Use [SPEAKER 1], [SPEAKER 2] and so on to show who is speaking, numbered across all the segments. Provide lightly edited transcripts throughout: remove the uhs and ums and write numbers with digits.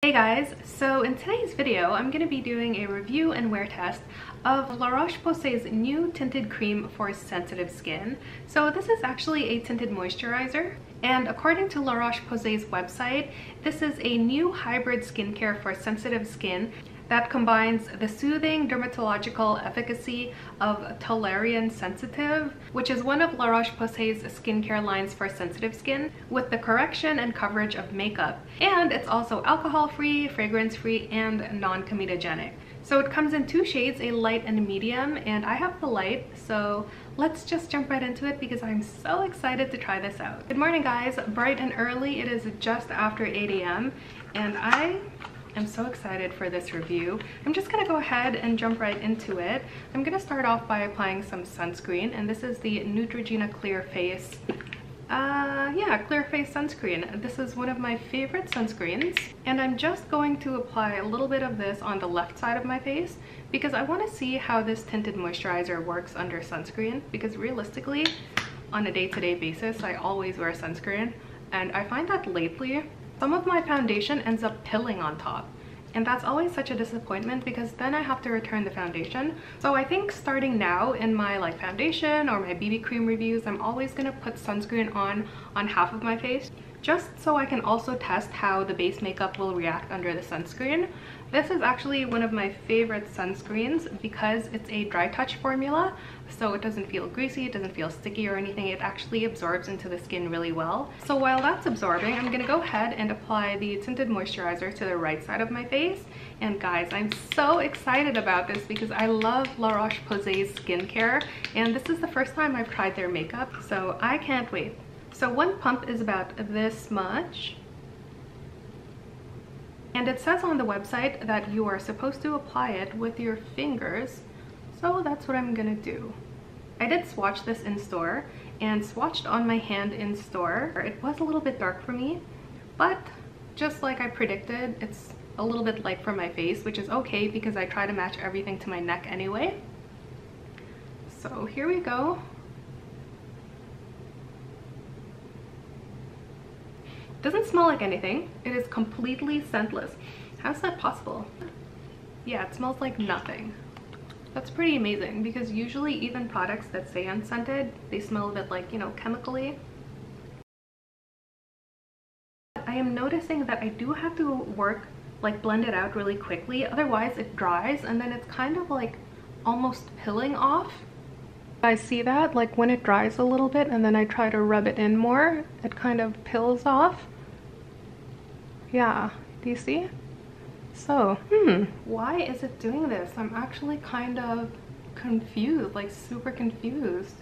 [SPEAKER 1] Hey guys, so in today's video I'm going to be doing a review and wear test of La Roche-Posay's new tinted cream for sensitive skin. So this is actually a tinted moisturizer, and according to La Roche-Posay's website, this is a new hybrid skincare for sensitive skin that combines the soothing dermatological efficacy of Toleriane Tinted, which is one of La Roche-Posay's skincare lines for sensitive skin, with the correction and coverage of makeup. And it's also alcohol-free, fragrance-free, and non-comedogenic. So it comes in two shades, a light and a medium, and I have the light, so let's just jump right into it because I'm so excited to try this out. Good morning guys, bright and early. It is just after 8 a.m. and I'm so excited for this review. I'm just gonna go ahead and jump right into it. I'm gonna start off by applying some sunscreen, and this is the Neutrogena Clear Face. Clear Face sunscreen. This is one of my favorite sunscreens, and I'm just going to apply a little bit of this on the left side of my face because I want to see how this tinted moisturizer works under sunscreen, because realistically, on a day-to-day basis, I always wear sunscreen, and I find that lately some of my foundation ends up pilling on top, and that's always such a disappointment because then I have to return the foundation. So I think starting now in my foundation or my BB cream reviews, I'm always gonna put sunscreen on half of my face, just so I can also test how the base makeup will react under the sunscreen. This is actually one of my favorite sunscreens because it's a dry touch formula, so it doesn't feel greasy, it doesn't feel sticky or anything. It actually absorbs into the skin really well. So while that's absorbing, I'm gonna go ahead and apply the tinted moisturizer to the right side of my face. And guys, I'm so excited about this because I love La Roche-Posay's skincare, and this is the first time I've tried their makeup, so I can't wait. So one pump is about this much. And it says on the website that you are supposed to apply it with your fingers, so that's what I'm gonna do. I did swatch this in store and swatched on my hand in store. It was a little bit dark for me, but just like I predicted, it's a little bit light for my face, which is okay because I try to match everything to my neck anyway. So here we go. Doesn't smell like anything. It is completely scentless. How's that possible? Yeah, it smells like nothing. That's pretty amazing because usually even products that say unscented, they smell a bit like, you know, chemically. I am noticing that I do have to blend it out really quickly, otherwise it dries and then it's kind of like almost pilling off. I see that, like when it dries a little bit and then I try to rub it in more, it kind of pills off. Yeah, do you see? So, why is it doing this? I'm actually kind of confused, like super confused.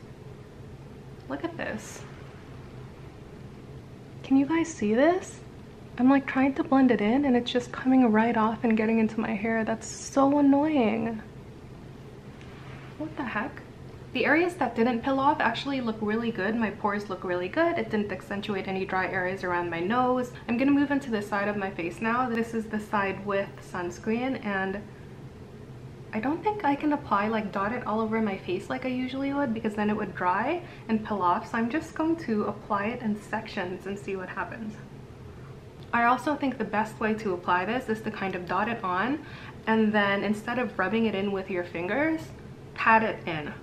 [SPEAKER 1] Look at this. Can you guys see this? I'm like trying to blend it in and it's just coming right off and getting into my hair. That's so annoying. What the heck? The areas that didn't peel off actually look really good. My pores look really good. It didn't accentuate any dry areas around my nose. I'm gonna move into the side of my face now. This is the side with sunscreen, and I don't think I can apply dot it all over my face like I usually would because then it would dry and peel off. So I'm just going to apply it in sections and see what happens. I also think the best way to apply this is to kind of dot it on, and then instead of rubbing it in with your fingers, pat it in.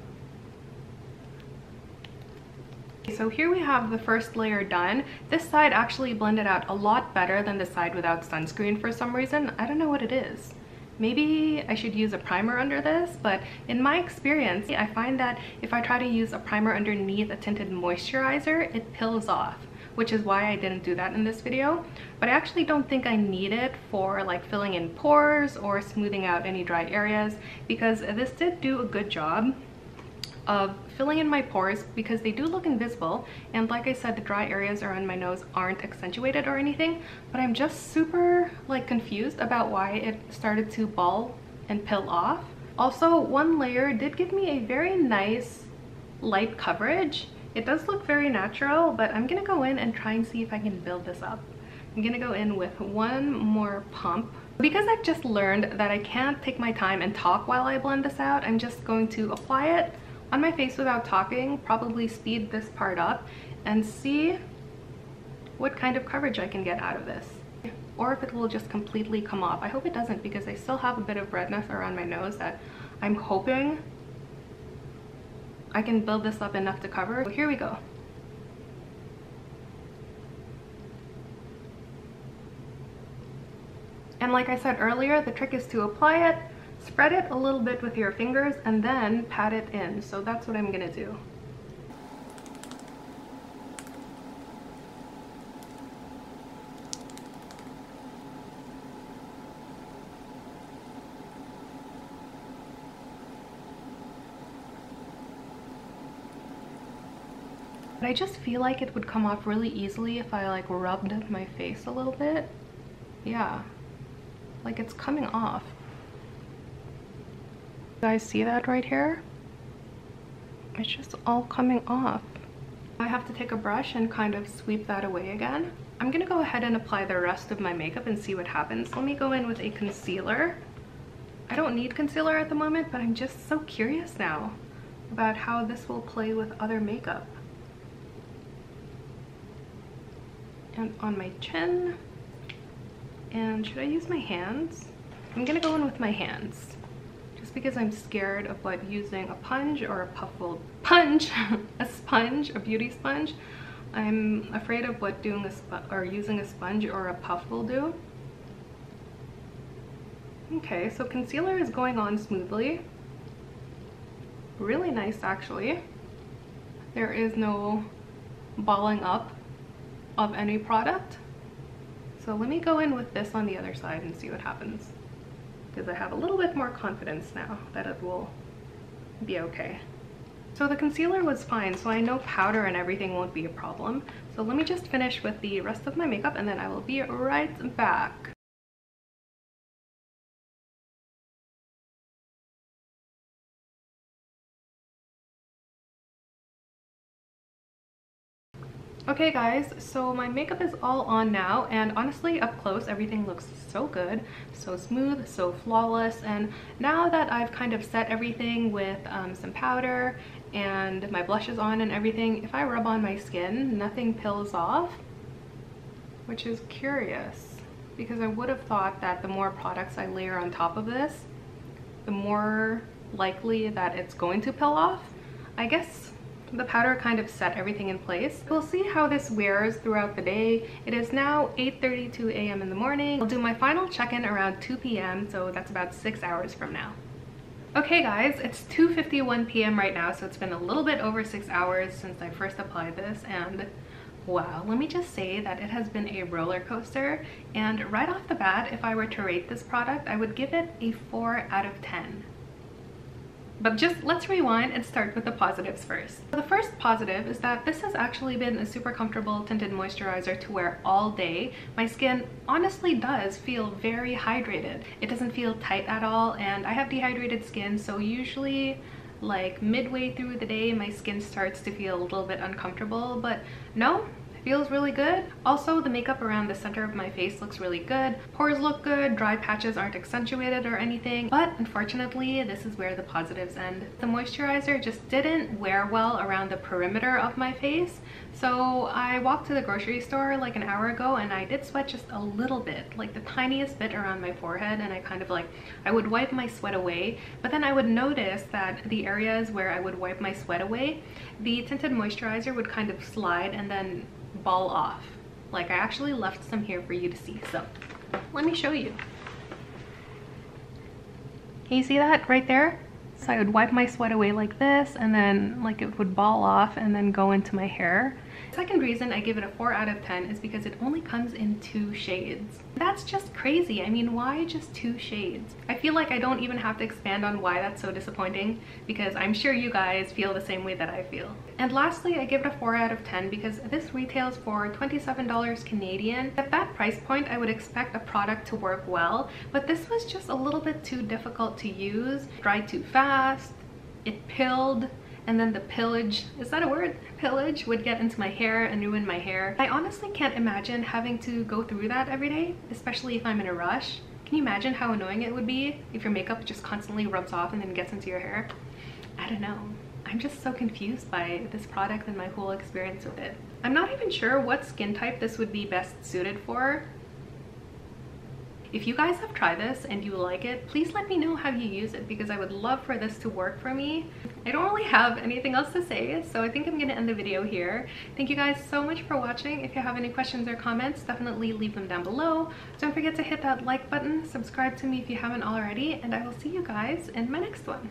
[SPEAKER 1] So here we have the first layer done. This side actually blended out a lot better than the side without sunscreen for some reason. I don't know what it is. Maybe I should use a primer under this, but in my experience, I find that if I try to use a primer underneath a tinted moisturizer, it peels off, which is why I didn't do that in this video. But I actually don't think I need it for filling in pores or smoothing out any dry areas, because this did do a good job of filling in my pores because they do look invisible, and like I said, the dry areas around my nose aren't accentuated or anything, but I'm just super confused about why it started to ball and peel off. Also, one layer did give me a very nice light coverage. It does look very natural, but I'm gonna go in and try and see if I can build this up. I'm gonna go in with one more pump. Because I've just learned that I can't take my time and talk while I blend this out, I'm just going to apply it on my face without talking, probably speed this part up, and see what kind of coverage I can get out of this. or if it will just completely come off. I hope it doesn't, because I still have a bit of redness around my nose that I'm hoping I can build this up enough to cover. So here we go. And like I said earlier, the trick is to apply it, spread it a little bit with your fingers, and then pat it in. So that's what I'm gonna do. But I just feel like it would come off really easily if I like rubbed my face a little bit. Yeah. Like it's coming off. You guys see that right here? It's just all coming off. I have to take a brush and kind of sweep that away again. I'm gonna go ahead and apply the rest of my makeup and see what happens. Let me go in with a concealer. I don't need concealer at the moment, but I'm just so curious now about how this will play with other makeup. And on my chin. And should I use my hands? I'm gonna go in with my hands, just because I'm scared of what using a sponge or a a beauty sponge. I'm afraid of what doing using a sponge or a puff will do. Okay, so concealer is going on smoothly. Really nice, actually. There is no balling up of any product. So let me go in with this on the other side and see what happens, because I have a little bit more confidence now that it will be okay. So the concealer was fine, so I know powder and everything won't be a problem. So let me just finish with the rest of my makeup and then I will be right back. Okay guys, so my makeup is all on now, and honestly up close everything looks so good, so smooth, so flawless. And now that I've kind of set everything with some powder and my blush is on and everything, if I rub on my skin, nothing peels off, which is curious, because I would have thought that the more products I layer on top of this, the more likely that it's going to peel off. I guess the powder kind of set everything in place. We'll see how this wears throughout the day. It is now 8:32 a.m. in the morning. I'll do my final check-in around 2 p.m. so that's about 6 hours from now. Okay guys, it's 2:51 p.m. right now, so it's been a little bit over 6 hours since I first applied this, and wow, let me just say that it has been a roller coaster. And right off the bat, if I were to rate this product, I would give it a 4 out of 10. But just let's rewind and start with the positives first. The first positive is that this has actually been a super comfortable tinted moisturizer to wear all day. My skin honestly does feel very hydrated. It doesn't feel tight at all, and I have dehydrated skin, so usually like midway through the day my skin starts to feel a little bit uncomfortable, but no, feels really good. Also, the makeup around the center of my face looks really good. Pores look good, dry patches aren't accentuated or anything, but unfortunately, this is where the positives end. The moisturizer just didn't wear well around the perimeter of my face. So I walked to the grocery store like an hour ago and I did sweat just a little bit, like the tiniest bit around my forehead, and I kind of like, I would wipe my sweat away, but then I would notice that the areas where I would wipe my sweat away, the tinted moisturizer would kind of slide and then ball off. Like I actually left some here for you to see, so let me show you. Can you see that right there? So I would wipe my sweat away like this, and then like it would ball off and then go into my hair. Second reason I give it a 4 out of 10 is because it only comes in 2 shades. That's just crazy. I mean, why just 2 shades? I feel like I don't even have to expand on why that's so disappointing, because I'm sure you guys feel the same way that I feel. And lastly, I give it a 4 out of 10 because this retails for $27 Canadian. At that price point, I would expect a product to work well, but this was just a little bit too difficult to use. Dried too fast, it pilled, and then the pillage, is that a word? Pillage would get into my hair and ruin my hair. I honestly can't imagine having to go through that every day, especially if I'm in a rush. Can you imagine how annoying it would be if your makeup just constantly rubs off and then gets into your hair? I don't know. I'm just so confused by this product and my whole experience with it. I'm not even sure what skin type this would be best suited for. If you guys have tried this and you like it, please let me know how you use it, because I would love for this to work for me. I don't really have anything else to say, so I think I'm gonna end the video here. Thank you guys so much for watching. If you have any questions or comments, definitely leave them down below. Don't forget to hit that like button, subscribe to me if you haven't already, and I will see you guys in my next one.